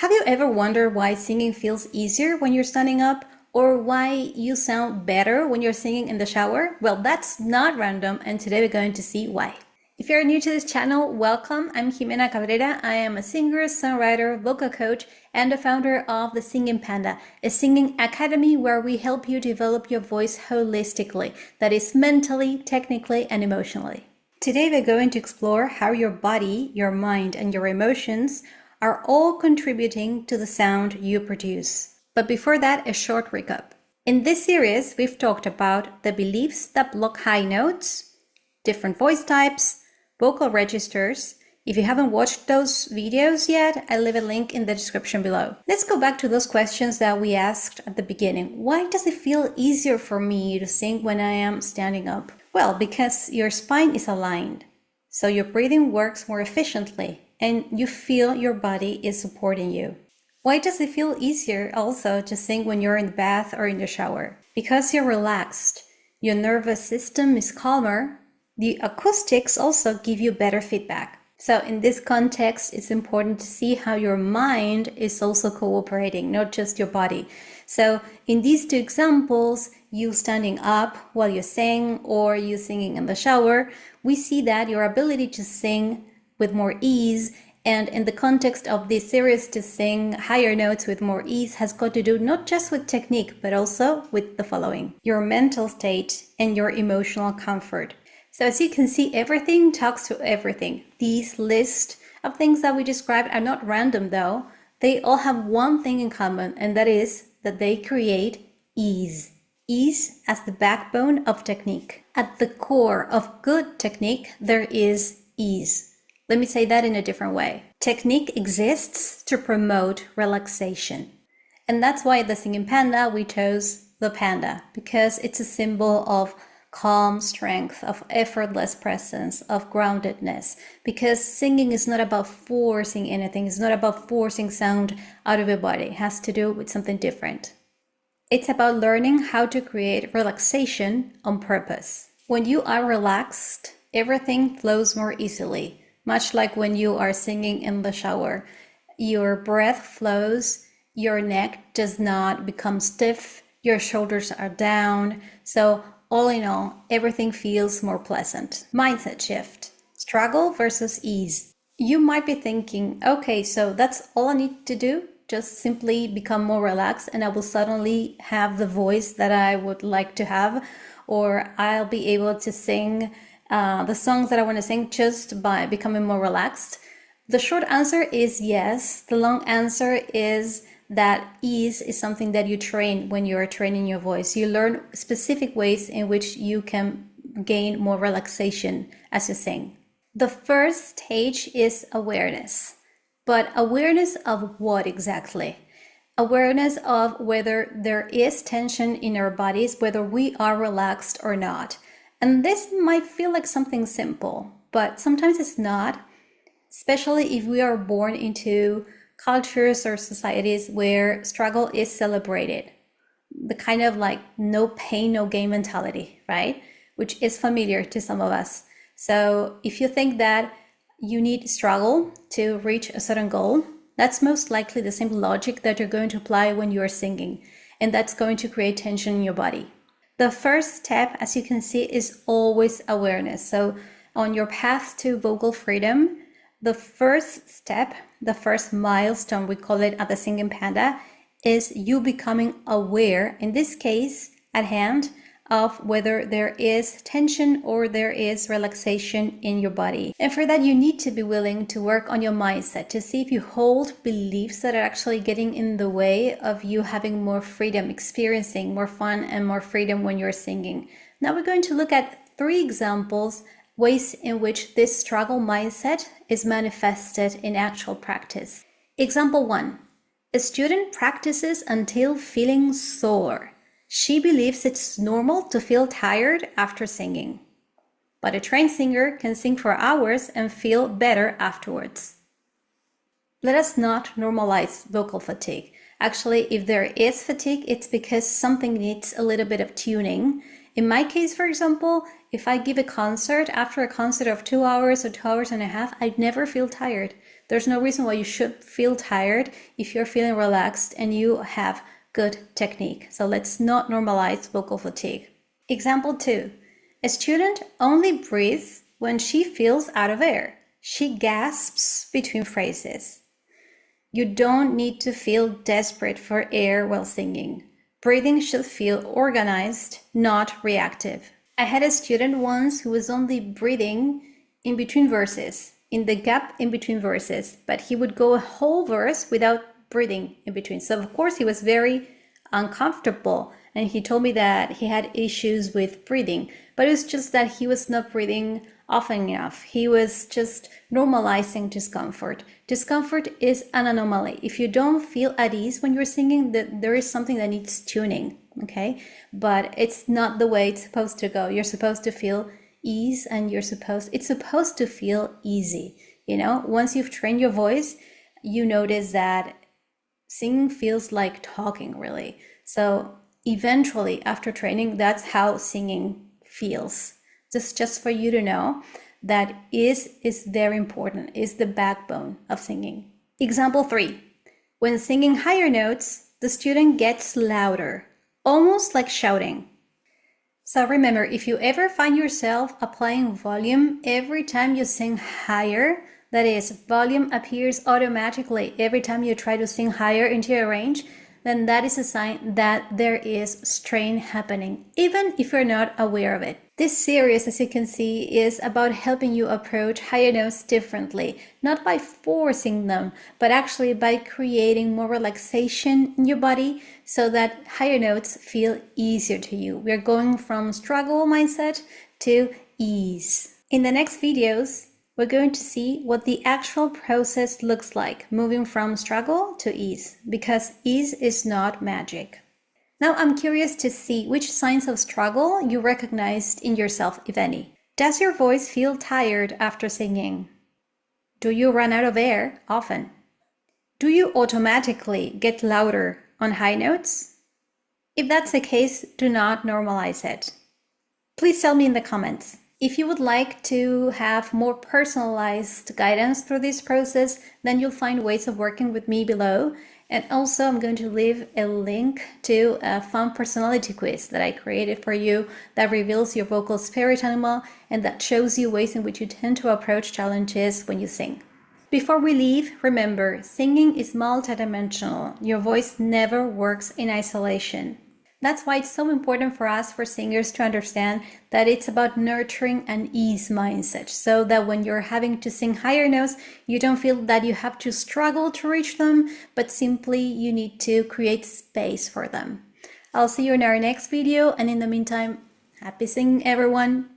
Have you ever wondered why singing feels easier when you're standing up, or why you sound better when you're singing in the shower? Well, that's not random, and today we're going to see why. If you're new to this channel, welcome. I'm Jimena Cabrera. I am a singer, songwriter, vocal coach, and the founder of the Singing Panda, a singing academy where we help you develop your voice holistically, that is mentally, technically, and emotionally. Today we're going to explore how your body, your mind, and your emotions are all contributing to the sound you produce. But before that, a short recap. In this series, we've talked about the beliefs that block high notes, different voice types, vocal registers. If you haven't watched those videos yet, I'll leave a link in the description below. Let's go back to those questions that we asked at the beginning. Why does it feel easier for me to sing when I am standing up? Well, because your spine is aligned, so your breathing works more efficiently and you feel your body is supporting you. Why does it feel easier also to sing when you're in the bath or in the shower? Because you're relaxed, your nervous system is calmer, the acoustics also give you better feedback. So in this context, it's important to see how your mind is also cooperating, not just your body. So in these two examples, you standing up while you sing or you singing in the shower, we see that your ability to sing with more ease, and in the context of this series, to sing higher notes with more ease has got to do not just with technique, but also with the following: your mental state and your emotional comfort. So as you can see, everything talks to everything. These list of things that we described are not random though. They all have one thing in common, and that is that they create ease. Ease as the backbone of technique. At the core of good technique, there is ease. Let me say that in a different way. Technique exists to promote relaxation. And that's why at the Singing Panda, we chose the panda, because it's a symbol of calm strength, of effortless presence, of groundedness. Because singing is not about forcing anything. It's not about forcing sound out of your body. It has to do with something different. It's about learning how to create relaxation on purpose. When you are relaxed, everything flows more easily. Much like when you are singing in the shower, your breath flows, your neck does not become stiff, your shoulders are down. So all in all, everything feels more pleasant. Mindset shift, struggle versus ease. You might be thinking, okay, so that's all I need to do? Just simply become more relaxed and I will suddenly have the voice that I would like to have, or I'll be able to sing the songs that I want to sing just by becoming more relaxed? The short answer is yes. The long answer is that ease is something that you train when you're training your voice. You learn specific ways in which you can gain more relaxation as you sing. The first stage is awareness. But awareness of what exactly? Awareness of whether there is tension in our bodies, whether we are relaxed or not. And this might feel like something simple, but sometimes it's not, especially if we are born into cultures or societies where struggle is celebrated. The kind of like no pain, no gain mentality, right? Which is familiar to some of us. So if you think that you need struggle to reach a certain goal, that's most likely the same logic that you're going to apply when you are singing, and that's going to create tension in your body. The first step, as you can see, is always awareness. So on your path to vocal freedom, the first step, the first milestone, we call it at the Singing Panda, is you becoming aware, in this case at hand, of whether there is tension or there is relaxation in your body. And for that, you need to be willing to work on your mindset to see if you hold beliefs that are actually getting in the way of you having more freedom, experiencing more fun and more freedom when you're singing. Now we're going to look at 3 examples, ways in which this struggle mindset is manifested in actual practice. Example 1. A student practices until feeling sore. She believes it's normal to feel tired after singing. But a trained singer can sing for hours and feel better afterwards. Let us not normalize vocal fatigue. Actually, if there is fatigue, it's because something needs a little bit of tuning. In my case, for example, if I give a concert, after a concert of 2 hours or 2 hours and a half, I'd never feel tired. There's no reason why you should feel tired if you're feeling relaxed and you have good technique. So let's not normalize vocal fatigue. Example 2. A student only breathes when she feels out of air. She gasps between phrases. You don't need to feel desperate for air while singing. Breathing should feel organized, not reactive. I had a student once who was only breathing in between verses, in the gap in between verses, but he would go a whole verse without breathing in between. So of course he was very uncomfortable, and he told me that he had issues with breathing, but it was just that he was not breathing often enough. He was just normalizing discomfort. Discomfort is an anomaly. If you don't feel at ease when you're singing, there is something that needs tuning, okay? But it's not the way it's supposed to go. You're supposed to feel ease, and it's supposed to feel easy. You know, once you've trained your voice, you notice that singing feels like talking, really. So eventually, after training, that's how singing feels. Just for you to know that is very important, is the backbone of singing. Example 3. When singing higher notes, the student gets louder, almost like shouting. So remember, if you ever find yourself applying volume every time you sing higher, that is, volume appears automatically every time you try to sing higher into your range, then that is a sign that there is strain happening, even if you're not aware of it. This series, as you can see, is about helping you approach higher notes differently, not by forcing them, but actually by creating more relaxation in your body so that higher notes feel easier to you. We're going from struggle mindset to ease. In the next videos, we're going to see what the actual process looks like, moving from struggle to ease, because ease is not magic. Now I'm curious to see which signs of struggle you recognized in yourself, if any. Does your voice feel tired after singing? Do you run out of air often? Do you automatically get louder on high notes? If that's the case, do not normalize it. Please tell me in the comments. If you would like to have more personalized guidance through this process, then you'll find ways of working with me below. And also I'm going to leave a link to a fun personality quiz that I created for you that reveals your vocal spirit animal and that shows you ways in which you tend to approach challenges when you sing. Before we leave, remember, singing is multidimensional. Your voice never works in isolation. That's why it's so important for us, for singers, to understand that it's about nurturing an ease mindset, so that when you're having to sing higher notes, you don't feel that you have to struggle to reach them, but simply you need to create space for them. I'll see you in our next video, and in the meantime, happy singing, everyone!